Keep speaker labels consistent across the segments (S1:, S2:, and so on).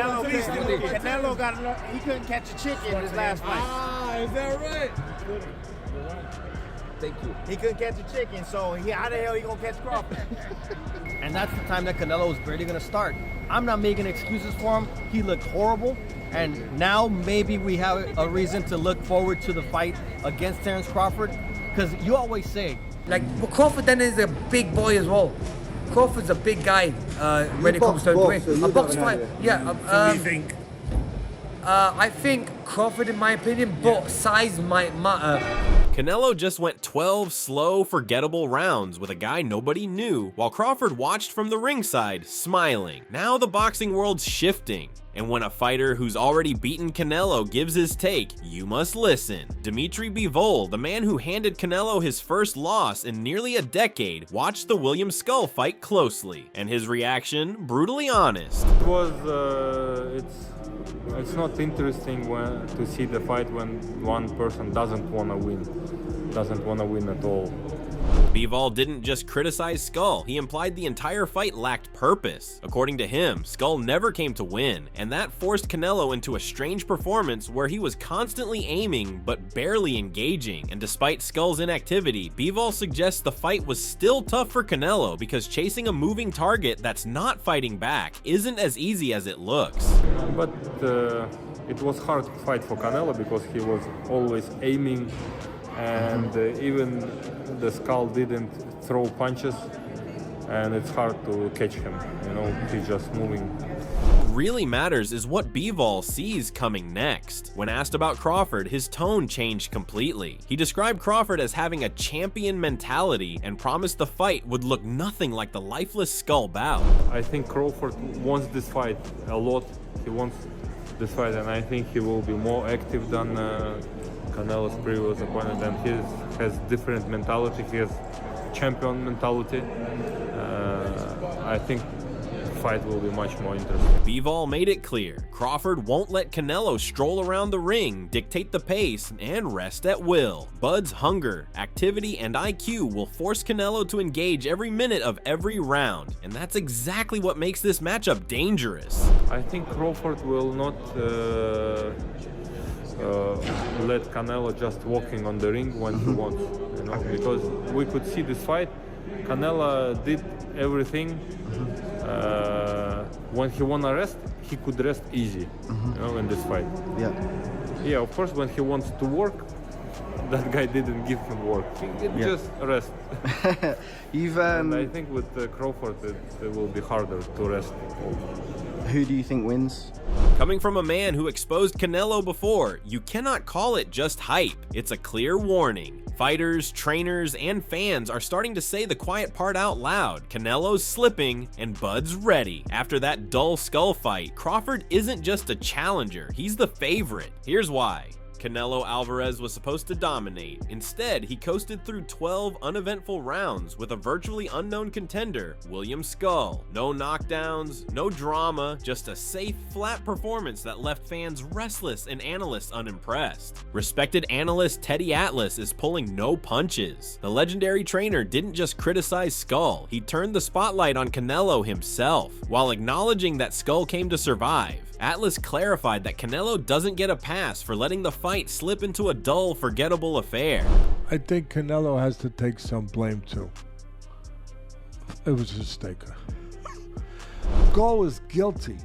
S1: Canelo he couldn't catch a chick in his last fight.
S2: Ah, is that right?
S3: Thank you.
S1: He couldn't catch a chicken, so how the hell he gonna catch Crawford?
S3: And that's the time that Canelo was barely gonna start. I'm not making excuses for him. He looked horrible, and now maybe we have a reason to look forward to the fight against Terence Crawford, because you always say,
S4: like, Crawford then is a big boy as well. Crawford's a big guy when it comes to a box fight. Yeah.
S2: What do you think?
S4: I think Crawford, in my opinion, but size might matter.
S5: Canelo just went 12 slow, forgettable rounds with a guy nobody knew, while Crawford watched from the ringside, smiling. Now the boxing world's shifting, and when a fighter who's already beaten Canelo gives his take, you must listen. Dimitri Bivol, the man who handed Canelo his first loss in nearly a decade, watched the William Skull fight closely, and his reaction, brutally honest.
S6: It was, it's not interesting to see the fight when one person doesn't want to win at all.
S5: Bivol didn't just criticize Skull, he implied the entire fight lacked purpose. According to him, Skull never came to win, and that forced Canelo into a strange performance where he was constantly aiming but barely engaging. And despite Skull's inactivity, Bivol suggests the fight was still tough for Canelo because chasing a moving target that's not fighting back isn't as easy as it looks.
S6: But it was hard to fight for Canelo because he was always aiming, and even the Skull didn't throw punches, and it's hard to catch him, he's just moving.
S5: What really matters is what Bivol sees coming next. When asked about Crawford, his tone changed completely. He described Crawford as having a champion mentality and promised the fight would look nothing like the lifeless Skull bout.
S6: I think Crawford wants this fight a lot. He wants this fight, and I think he will be more active than Canelo's previous opponent, and he has different mentality. He has champion mentality. I think the fight will be much more interesting.
S5: Bivol made it clear, Crawford won't let Canelo stroll around the ring, dictate the pace, and rest at will. Bud's hunger, activity, and IQ will force Canelo to engage every minute of every round, and that's exactly what makes this matchup dangerous.
S6: I think Crawford will not let Canelo just walking on the ring when he wants, because we could see this fight. Canelo did everything. When he wanna rest, he could rest easy, in this fight. Yeah, of course, when he wants to work, that guy didn't give him work. He just rest. And I think with Crawford, it will be harder to rest.
S7: Who do you think wins?
S5: Coming from a man who exposed Canelo before, you cannot call it just hype. It's a clear warning. Fighters, trainers, and fans are starting to say the quiet part out loud. Canelo's slipping, and Bud's ready. After that dull Skull fight, Crawford isn't just a challenger, he's the favorite. Here's why. Canelo Alvarez was supposed to dominate. Instead, he coasted through 12 uneventful rounds with a virtually unknown contender, William Skull. No knockdowns, no drama, just a safe, flat performance that left fans restless and analysts unimpressed. Respected analyst Teddy Atlas is pulling no punches. The legendary trainer didn't just criticize Skull, he turned the spotlight on Canelo himself. While acknowledging that Skull came to survive, Atlas clarified that Canelo doesn't get a pass for letting the fight slip into a dull, forgettable affair.
S8: I think Canelo has to take some blame too. It was a mistake. Skull is guilty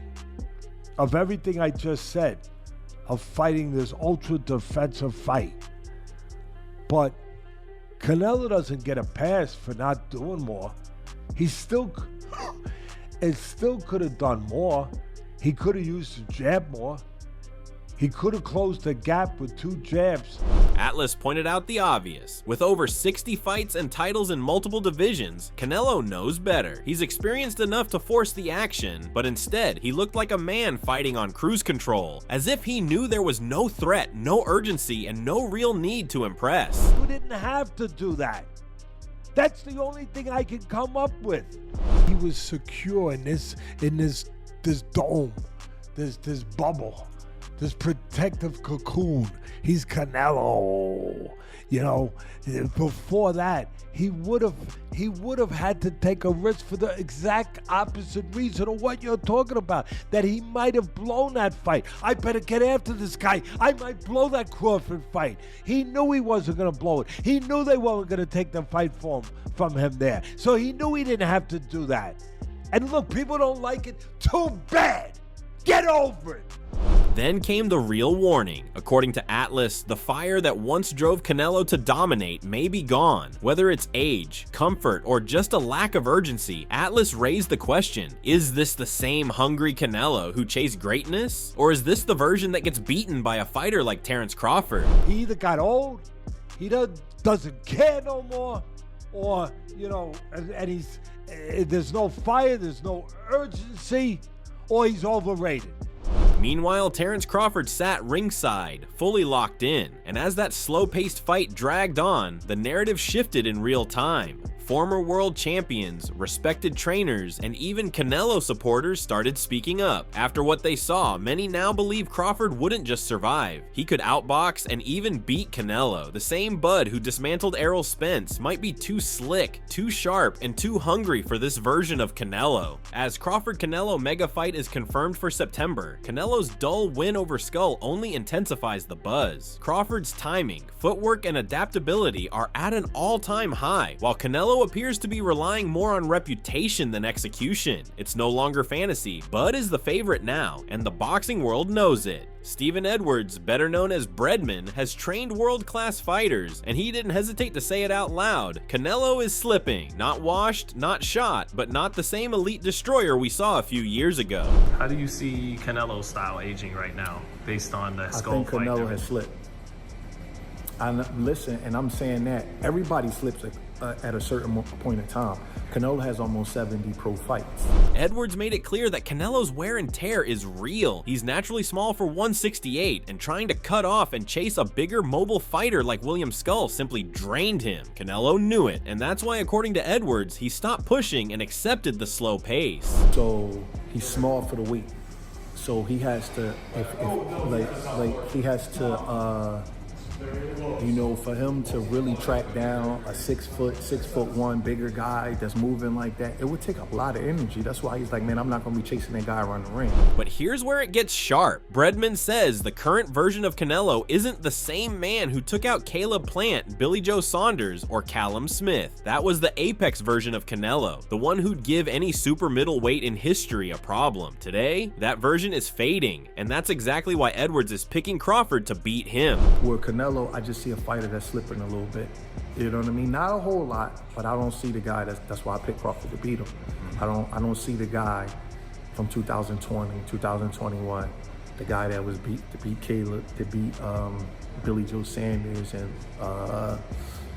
S8: of everything I just said, of fighting this ultra defensive fight. But Canelo doesn't get a pass for not doing more. It still could have done more. He could have used the jab more. He could have closed the gap with 2 jabs.
S5: Atlas pointed out the obvious. With over 60 fights and titles in multiple divisions, Canelo knows better. He's experienced enough to force the action, but instead, he looked like a man fighting on cruise control, as if he knew there was no threat, no urgency, and no real need to impress.
S8: You didn't have to do that. That's the only thing I can come up with. He was secure in this dome, this bubble, this protective cocoon. He's Canelo. You know, before that, he would have had to take a risk for the exact opposite reason of what you're talking about. That he might have blown that fight. I better get after this guy. I might blow that Crawford fight. He knew he wasn't going to blow it. He knew they weren't going to take the fight from him there. So he knew he didn't have to do that. And look, people don't like it. Too bad. Get over it.
S5: Then came the real warning. According to Atlas, the fire that once drove Canelo to dominate may be gone. Whether it's age, comfort, or just a lack of urgency, Atlas raised the question, is this the same hungry Canelo who chased greatness? Or is this the version that gets beaten by a fighter like Terence Crawford?
S8: He either got old, he doesn't care no more, or, you know, and he's there's no fire, there's no urgency, or he's overrated.
S5: Meanwhile, Terence Crawford sat ringside, fully locked in, and as that slow-paced fight dragged on, the narrative shifted in real time. Former world champions, respected trainers, and even Canelo supporters started speaking up. After what they saw, many now believe Crawford wouldn't just survive. He could outbox and even beat Canelo. The same Bud who dismantled Errol Spence might be too slick, too sharp, and too hungry for this version of Canelo. As Crawford-Canelo mega fight is confirmed for September, Canelo's dull win over Skull only intensifies the buzz. Crawford's timing, footwork, and adaptability are at an all-time high, while Canelo appears to be relying more on reputation than execution. It's no longer fantasy. Bud is the favorite now, and the boxing world knows it. Steven Edwards, better known as Breadman, has trained world-class fighters, and he didn't hesitate to say it out loud. Canelo is slipping. Not washed, not shot, but not the same elite destroyer we saw a few years ago.
S9: How do you see Canelo's style aging right now, based on the Skull fight?
S10: I think Canelo has slipped. Listen, and I'm saying that everybody slips at a certain point in time. Canelo has almost 70 pro fights.
S5: Edwards made it clear that Canelo's wear and tear is real. He's naturally small for 168, and trying to cut off and chase a bigger mobile fighter like William Skull simply drained him. Canelo knew it, and that's why, according to Edwards, he stopped pushing and accepted the slow pace.
S10: So he's small for the weight. So he has to, he has to, you know, for him to really track down a 6'1" bigger guy that's moving like that, it would take a lot of energy. That's why he's like, man, I'm not gonna be chasing that guy around the ring.
S5: But here's where it gets sharp. Breadman says the current version of Canelo isn't the same man who took out Caleb Plant, Billy Joe Saunders, or Callum Smith. That was the apex version of Canelo, the one who'd give any super middleweight in history a problem. Today, that version is fading, and that's exactly why Edwards is picking Crawford to beat him.
S10: Where Canelo, I just see a fighter that's slipping a little bit. You know what I mean? Not a whole lot, but I don't see the guy. That's why I picked Crawford to beat him. I don't see the guy from 2020, 2021, the guy that was to beat Caleb, to beat Billy Joe Sanders and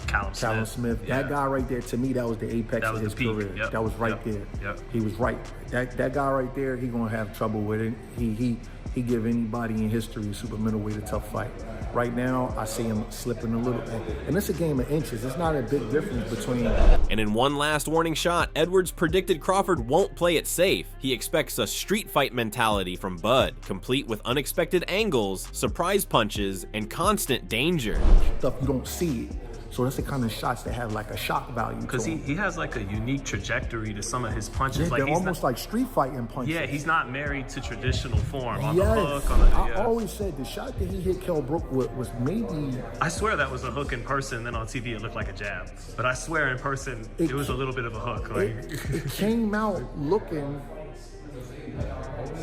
S9: Callum Smith.
S10: Yeah. That guy right there, to me, that was the apex of his career.
S9: Yep.
S10: That was right there.
S9: Yep.
S10: He was right. That guy right there, he gonna have trouble with it. He give anybody in history a super middleweight a tough fight. Right now, I see him slipping a little bit. And it's a game of inches. It's not a big difference between...
S5: And in one last warning shot, Edwards predicted Crawford won't play it safe. He expects a street fight mentality from Bud, complete with unexpected angles, surprise punches, and constant danger.
S10: Stuff you don't see it. So that's the kind of shots that have like a shock value.
S9: Because he has like a unique trajectory to some of his punches.
S10: Yeah,
S9: like
S10: they're almost like street fighting punches.
S9: Yeah, he's not married to traditional form on
S10: yes.
S9: the hook.
S10: I always said the shot that he hit Kell Brook with was maybe...
S9: I swear that was a hook in person, then on TV it looked like a jab. But I swear in person it was a little bit of a hook. Like.
S10: It came out looking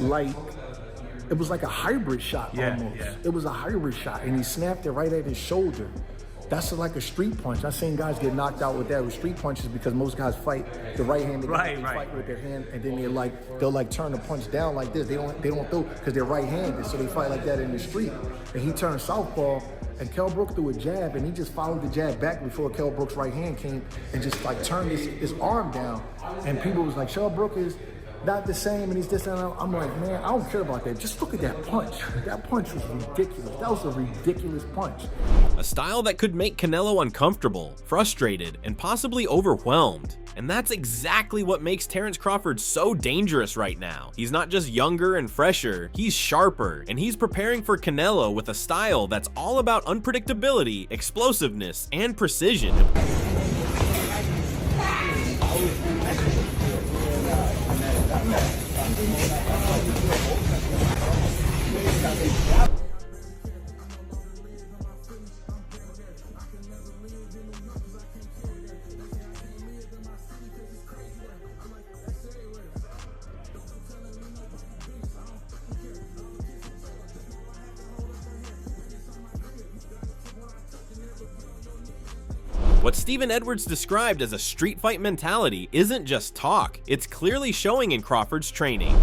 S10: like... It was like a hybrid shot almost. Yeah. It was a hybrid shot, and he snapped it right at his shoulder. That's like a street punch. I've seen guys get knocked out with that with street punches because most guys fight the right-handed guys fight with their hand, and then they'll turn the punch down like this. They don't throw because they're right-handed, so they fight like that in the street. And he turned southpaw, and Kell Brook threw a jab, and he just followed the jab back before Kell Brook's right hand came and just like turned his arm down. And people was like, Kell Brook is, not the same, and he's this and that. I'm like, man, I don't care about that. Just look at that punch. That punch was ridiculous. That was a ridiculous punch.
S5: A style that could make Canelo uncomfortable, frustrated, and possibly overwhelmed. And that's exactly what makes Terence Crawford so dangerous right now. He's not just younger and fresher, he's sharper, and he's preparing for Canelo with a style that's all about unpredictability, explosiveness, and precision. What Stephen Edwards described as a street fight mentality isn't just talk, it's clearly showing in Crawford's training.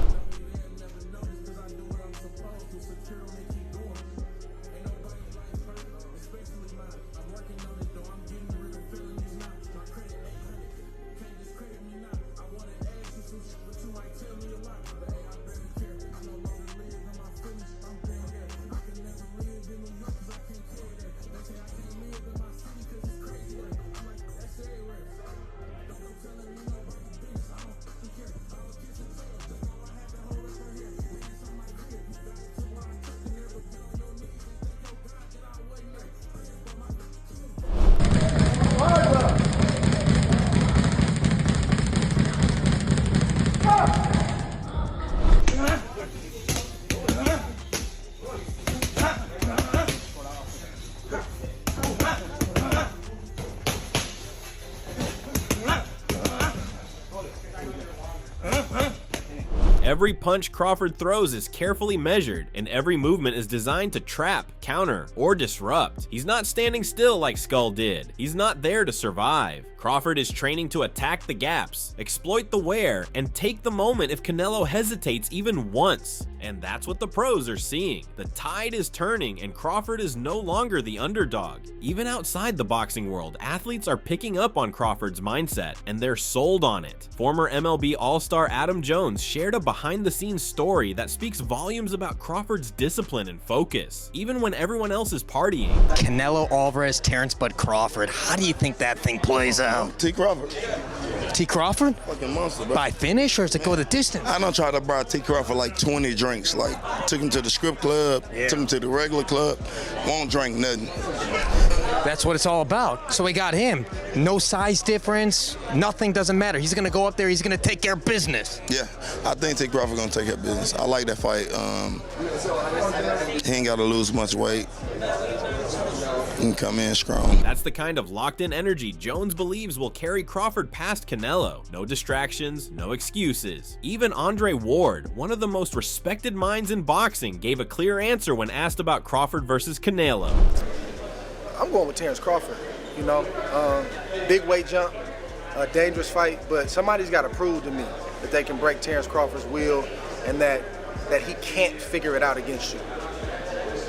S5: Every punch Crawford throws is carefully measured, and every movement is designed to trap, counter, or disrupt. He's not standing still like Skull did. He's not there to survive. Crawford is training to attack the gaps, exploit the wear, and take the moment if Canelo hesitates even once. And that's what the pros are seeing. The tide is turning, and Crawford is no longer the underdog. Even outside the boxing world, athletes are picking up on Crawford's mindset, and they're sold on it. Former MLB All-Star Adam Jones shared a behind-the-scenes story that speaks volumes about Crawford's discipline and focus, even when everyone else is partying.
S11: Canelo Alvarez, Terence Bud Crawford. How do you think that thing plays out?
S12: T. Crawford.
S11: T. Crawford?
S12: Fucking monster, bro.
S11: By finish, or does it go the distance?
S12: I done tried to buy T. Crawford like 20 drinks. Like, took him to the strip club, took him to the regular club, won't drink nothing.
S11: That's what it's all about. So we got him. No size difference, nothing, doesn't matter. He's gonna go up there, he's gonna take care of business.
S12: Yeah, I think T. Crawford gonna take care of business. I like that fight. He ain't gotta lose much weight. He can come in strong.
S5: That's the kind of locked-in energy Jones believes will carry Crawford past Canelo. No distractions, no excuses. Even Andre Ward, one of the most respected minds in boxing, gave a clear answer when asked about Crawford versus Canelo.
S13: I'm going with Terence Crawford, you know. Big weight jump, a dangerous fight, but somebody's got to prove to me that they can break Terence Crawford's will and that he can't figure it out against you.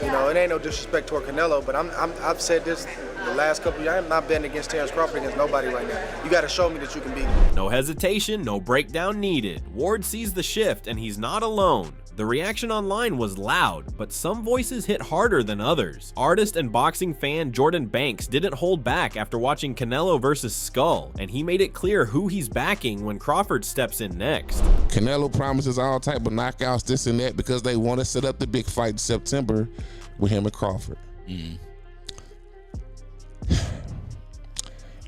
S13: You know, it ain't no disrespect toward Canelo, but I've said this the last couple of years. I'm not betting against Terence Crawford against nobody right now. You got to show me that you can beat him.
S5: No hesitation, no breakdown needed. Ward sees the shift, and he's not alone. The reaction online was loud, but some voices hit harder than others. Artist and boxing fan Jordan Banks didn't hold back after watching Canelo versus Skull, and he made it clear who he's backing when Crawford steps in next.
S14: Canelo promises all type of knockouts, this and that, because they want to set up the big fight in September with him and Crawford.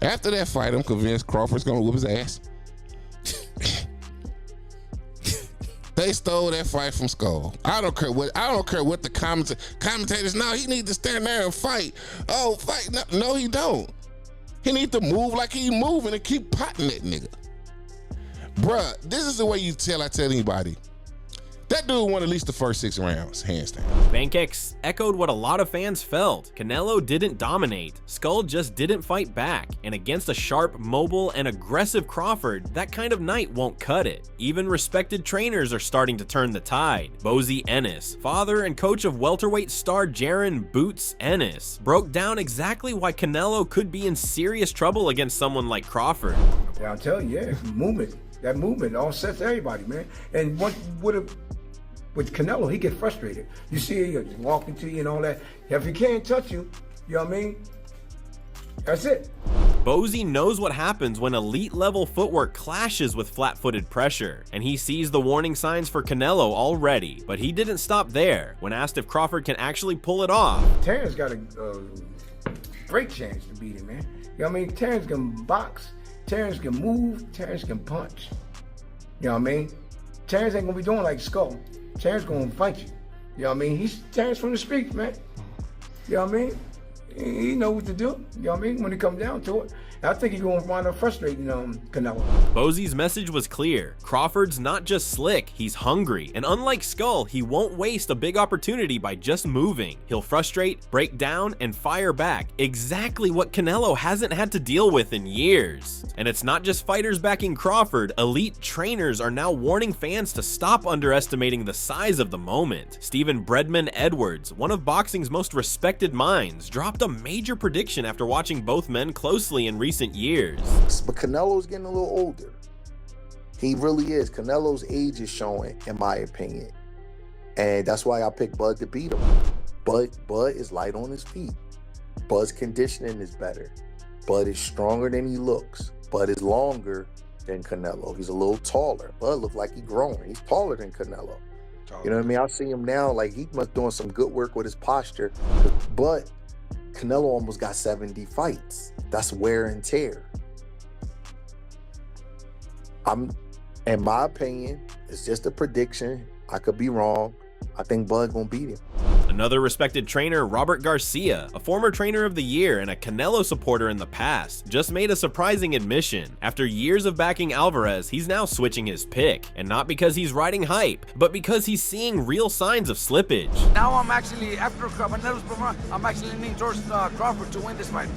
S14: After that fight, I'm convinced Crawford's gonna whoop his ass. They stole that fight from Skull. I don't care what the commentators. No, he need to stand there and fight. Oh, fight! No, he don't. He need to move like he moving and keep potting that nigga. Bruh, this is the way I tell anybody. That dude won at least the first 6 rounds, hands down.
S5: Bankex echoed what a lot of fans felt. Canelo didn't dominate. Skull just didn't fight back. And against a sharp, mobile, and aggressive Crawford, that kind of night won't cut it. Even respected trainers are starting to turn the tide. Bozy Ennis, father and coach of welterweight star Jaron Boots Ennis, broke down exactly why Canelo could be in serious trouble against someone like Crawford.
S10: Yeah, I'll tell you, movement.
S15: That movement all sets everybody, man. And with Canelo, he get frustrated. You see, he's walking to you and all that. If he can't touch you, you know what I mean? That's it.
S5: Bozy knows what happens when elite level footwork clashes with flat-footed pressure, and he sees the warning signs for Canelo already, but he didn't stop there. When asked if Crawford can actually pull it off,
S15: Terence got a great chance to beat him, man. You know what I mean? Terence can box, Terence can move, Terence can punch. You know what I mean? Terence ain't gonna be doing like Skull. Terence gonna fight you. You know what I mean? He's Terence from the streets, man. You know what I mean? He knows what to do, you know what I mean, when it comes down to it. I think he's going to wind up frustrating Canelo.
S5: Bozy's message was clear. Crawford's not just slick, he's hungry. And unlike Skull, he won't waste a big opportunity by just moving. He'll frustrate, break down, and fire back. Exactly what Canelo hasn't had to deal with in years. And it's not just fighters backing Crawford, elite trainers are now warning fans to stop underestimating the size of the moment. Stephen Breadman Edwards, one of boxing's most respected minds, dropped a major prediction after watching both men closely in recent years.
S16: But Canelo's getting a little older. He really is. Canelo's age is showing, in my opinion. And that's why I picked Bud to beat him. Bud is light on his feet. Bud's conditioning is better. Bud is stronger than he looks. Bud is longer than Canelo. He's a little taller. Bud looks like he's growing. He's taller than Canelo. You know what I mean? I see him now, like he must doing some good work with his posture. But Canelo almost got 70 fights. That's wear and tear. In my opinion, it's just a prediction. I could be wrong. I think Bud gonna beat him.
S5: Another respected trainer, Robert Garcia, a former trainer of the year and a Canelo supporter in the past, just made a surprising admission. After years of backing Alvarez, he's now switching his pick. And not because he's riding hype, but because he's seeing real signs of slippage.
S4: Now I'm actually, after Canelo's performance, I'm actually leaning towards Crawford to win this fight.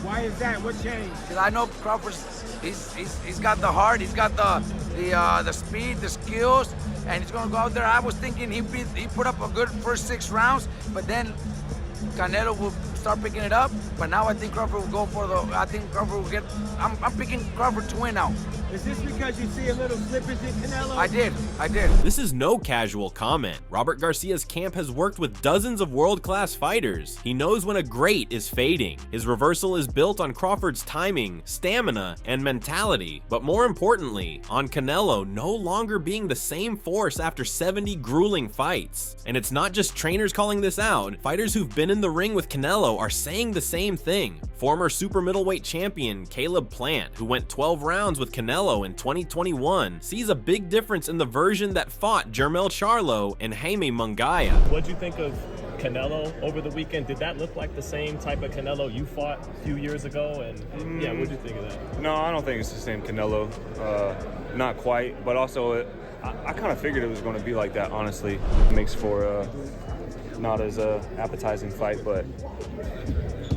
S1: Why is that? What changed?
S4: Because I know Crawford's, he's got the heart, he's got the speed, the skills, and he's gonna go out there. I was thinking he put up a good first 6 rounds, but then Canelo will start picking it up. But now I think Crawford will go for I'm picking Crawford to win now.
S1: Is this because you see a little slippage in Canelo?
S4: I did.
S5: This is no casual comment. Robert Garcia's camp has worked with dozens of world-class fighters. He knows when a great is fading. His reversal is built on Crawford's timing, stamina, and mentality. But more importantly, on Canelo no longer being the same force after 70 grueling fights. And it's not just trainers calling this out. Fighters who've been in the ring with Canelo are saying the same thing. Former super middleweight champion Caleb Plant, who went 12 rounds with Canelo in 2021, sees a big difference in the version that fought Jermell Charlo and Jaime Munguia.
S9: What'd you think of Canelo over the weekend? Did that look like the same type of Canelo you fought a few years ago? And yeah, what'd you think of that?
S6: No, I don't think it's the same Canelo. Not quite, but also I kind of figured it was going to be like that, honestly. It makes for not as appetizing fight, but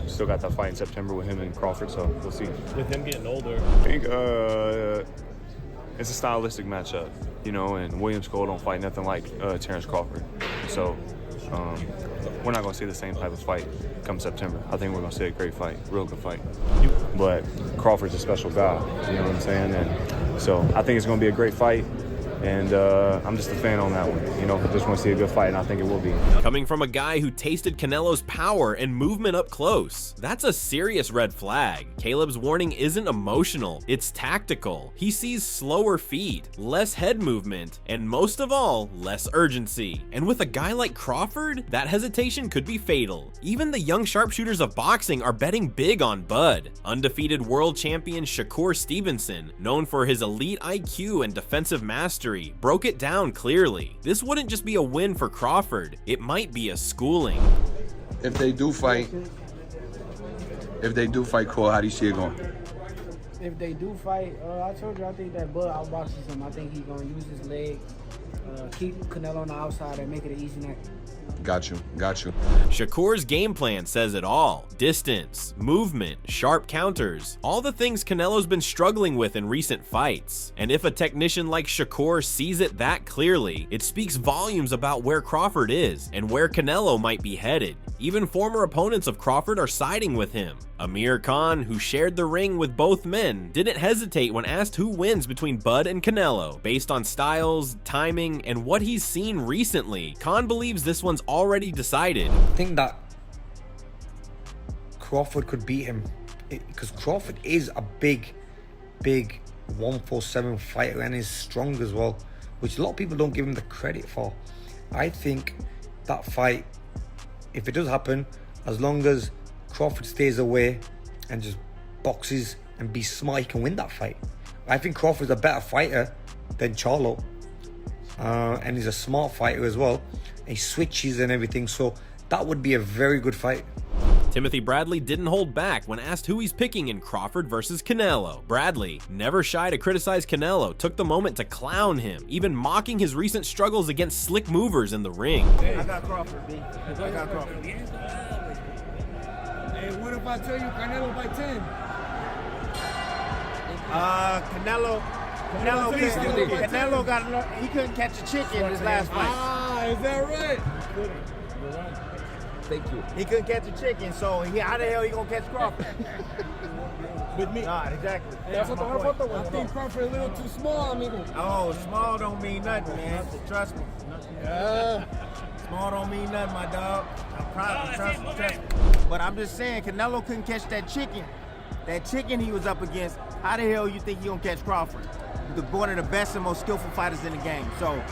S6: still got that fight in September with him and Crawford, so we'll see.
S9: With him getting older,
S6: I think it's a stylistic matchup, you know, and William Skull don't fight nothing like Terence Crawford. So we're not going to see the same type of fight come September. I think we're going to see a great fight, real good fight. But Crawford's a special guy, you know what I'm saying? And so I think it's going to be a great fight. And I'm just a fan on that one. You know, just want to see a good fight, and I think it will be.
S5: Coming from a guy who tasted Canelo's power and movement up close, that's a serious red flag. Caleb's warning isn't emotional, it's tactical. He sees slower feet, less head movement, and most of all, less urgency. And with a guy like Crawford, that hesitation could be fatal. Even the young sharpshooters of boxing are betting big on Bud. Undefeated world champion Shakur Stevenson, known for his elite IQ and defensive mastery, broke it down clearly. This wouldn't just be a win for Crawford, it might be a schooling.
S17: If they do fight Cole, how do you see it going?
S18: If they do fight, I told you I think that Bud outboxes him. I think he's gonna use his leg, keep Canelo on the outside and make it an easy night.
S17: Got you.
S5: Shakur's game plan says it all. Distance, movement, sharp counters, all the things Canelo's been struggling with in recent fights. And if a technician like Shakur sees it that clearly, it speaks volumes about where Crawford is and where Canelo might be headed. Even former opponents of Crawford are siding with him. Amir Khan, who shared the ring with both men, didn't hesitate when asked who wins between Bud and Canelo. Based on styles, timing, and what he's seen recently, Khan believes this one's already decided.
S19: I think that Crawford could beat him because Crawford is a big 147 fighter and is strong as well, which a lot of people don't give him the credit for. I think that fight, if it does happen, as long as Crawford stays away and just boxes and be smart, he can win that fight. I think Crawford's a better fighter than Charlo, and he's a smart fighter as well. He switches and everything, so that would be a very good fight.
S5: Timothy Bradley didn't hold back when asked who he's picking in Crawford versus Canelo. Bradley, never shy to criticize Canelo, took the moment to clown him, even mocking his recent struggles against slick movers in the ring.
S1: I got Crawford, B. I got Crawford.
S2: Hey, what if I tell you Canelo by 10?
S1: He couldn't catch a chicken in his last fight.
S2: Ah, is that right?
S1: Thank you. He couldn't catch a chicken, so how the hell he gonna catch Crawford?
S2: With me.
S1: Nah, exactly.
S2: That's what I think Crawford a little too small, amigo.
S1: Oh, small don't mean nothing, man. Trust me. Small don't mean nothing, my dog. I'm proud. Trust me. But I'm just saying, Canelo couldn't catch that chicken. That chicken he was up against. How the hell you think he gonna catch Crawford? One of the best and most skillful fighters in the game. So,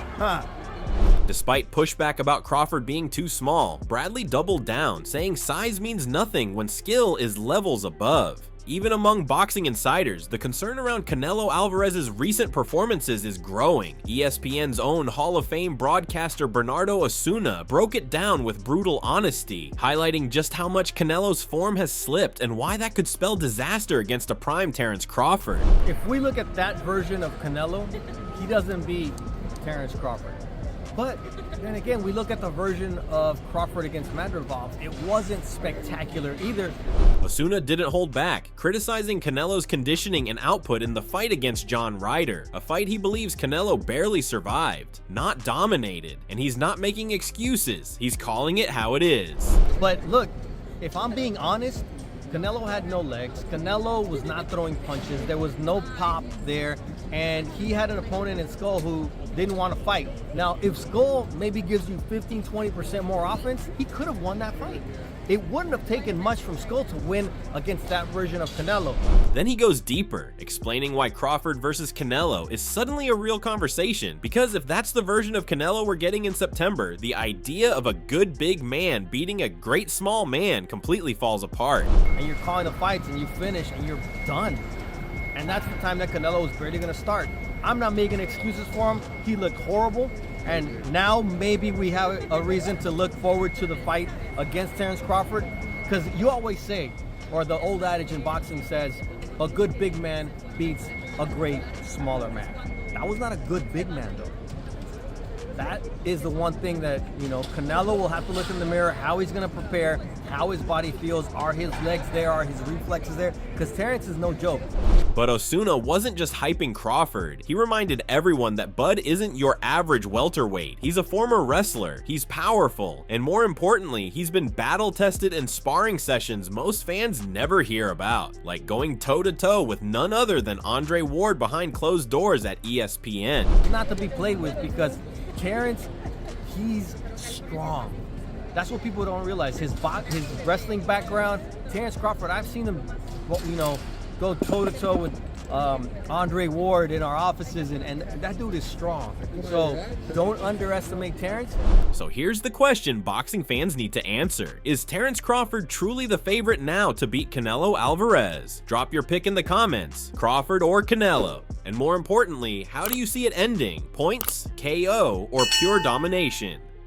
S5: Despite pushback about Crawford being too small, Bradley doubled down, saying size means nothing when skill is levels above. Even among boxing insiders, the concern around Canelo Alvarez's recent performances is growing. ESPN's own Hall of Fame broadcaster Bernardo Osuna broke it down with brutal honesty, highlighting just how much Canelo's form has slipped and why that could spell disaster against a prime Terence Crawford.
S3: If we look at that version of Canelo, he doesn't beat Terence Crawford. But then again, we look at the version of Crawford against Madrigal. It wasn't spectacular either.
S5: Osuna didn't hold back, criticizing Canelo's conditioning and output in the fight against John Ryder, a fight he believes Canelo barely survived, not dominated, and he's not making excuses. He's calling it how it is.
S3: But look, if I'm being honest, Canelo had no legs. Canelo was not throwing punches. There was no pop there. And he had an opponent in Skull who didn't want to fight. Now, if Skull maybe gives you 15-20% more offense, he could have won that fight. It wouldn't have taken much from Skull to win against that version of Canelo.
S5: Then he goes deeper, explaining why Crawford versus Canelo is suddenly a real conversation, because if that's the version of Canelo we're getting in September, the idea of a good big man beating a great small man completely falls apart.
S3: And you're calling the fights and you finish and you're done. And that's the time that Canelo is barely gonna start. I'm not making excuses for him. He looked horrible. And now maybe we have a reason to look forward to the fight against Terence Crawford. Because you always say, or the old adage in boxing says, a good big man beats a great smaller man. That was not a good big man though. That is the one thing that, Canelo will have to look in the mirror, how he's going to prepare, how his body feels, are his legs there, are his reflexes there, because Terence is no joke.
S5: But Osuna wasn't just hyping Crawford. He reminded everyone that Bud isn't your average welterweight. He's a former wrestler, he's powerful, and more importantly, he's been battle-tested in sparring sessions most fans never hear about, like going toe-to-toe with none other than Andre Ward behind closed doors at ESPN.
S3: Not to be played with, because Terence, he's strong. That's what people don't realize. His wrestling background, Terence Crawford, I've seen him, go toe-to-toe with Andre Ward in our offices, and that dude is strong. So don't underestimate Terence.
S5: So here's the question boxing fans need to answer. Is Terence Crawford truly the favorite now to beat Canelo Alvarez? Drop your pick in the comments, Crawford or Canelo. And more importantly, how do you see it ending? Points, KO, or pure domination?